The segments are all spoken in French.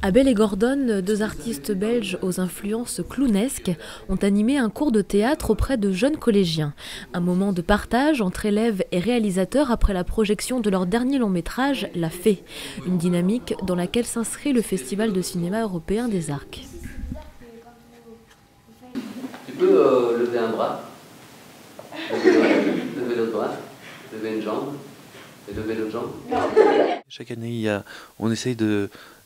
Abel et Gordon, deux artistes belges aux influences clownesques, ont animé un cours de théâtre auprès de jeunes collégiens. Un moment de partage entre élèves et réalisateurs après la projection de leur dernier long métrage, La Fée. Une dynamique dans laquelle s'inscrit le Festival de cinéma européen des Arcs. Tu peux lever un bras, lever l'autre bras, lever une jambe et lever l'autre jambe. Chaque année, on essaye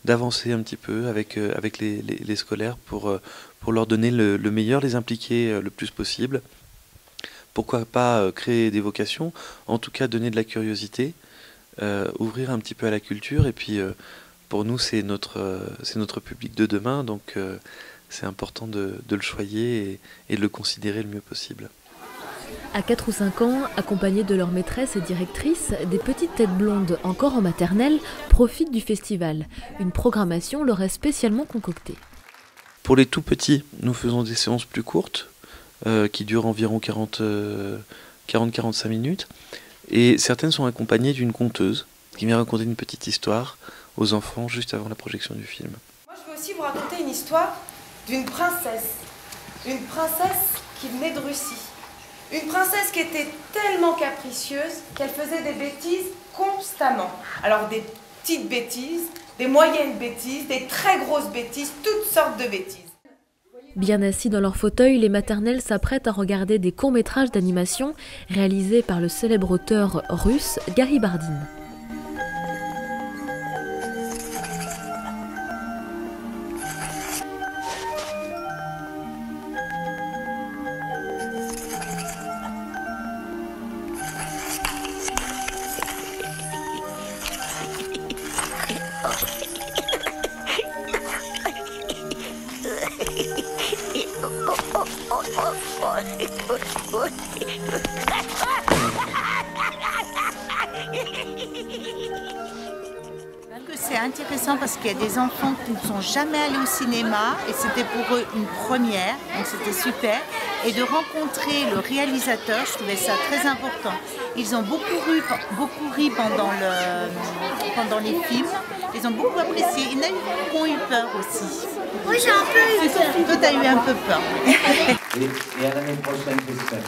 d'avancer un petit peu avec les scolaires pour leur donner le meilleur, les impliquer le plus possible. Pourquoi pas créer des vocations, en tout cas donner de la curiosité, ouvrir un petit peu à la culture. Et puis pour nous, c'est notre public de demain, donc c'est important de le choyer et de le considérer le mieux possible. À 4 ou 5 ans, accompagnés de leur maîtresse et directrice, des petites têtes blondes encore en maternelle profitent du festival. Une programmation leur est spécialement concoctée. Pour les tout petits, nous faisons des séances plus courtes qui durent environ 40-45 minutes. Et certaines sont accompagnées d'une conteuse qui vient raconter une petite histoire aux enfants juste avant la projection du film. Moi, je veux aussi vous raconter une histoire d'une princesse. Une princesse qui venait de Russie. Une princesse qui était tellement capricieuse qu'elle faisait des bêtises constamment. Alors des petites bêtises, des moyennes bêtises, des très grosses bêtises, toutes sortes de bêtises. Bien assis dans leur fauteuil, les maternelles s'apprêtent à regarder des courts-métrages d'animation réalisés par le célèbre auteur russe Gary Bardin. C'est intéressant parce qu'il y a des enfants qui ne sont jamais allés au cinéma et c'était pour eux une première, donc c'était super. Et de rencontrer le réalisateur, je trouvais ça très important. Ils ont beaucoup ri pendant les films, ils ont beaucoup apprécié. Il y en a eu qui ont eu peur aussi. Oui, j'ai un peu eu peur. Toi, tu as eu un peu peur. Et à l'année prochaine, j'espère.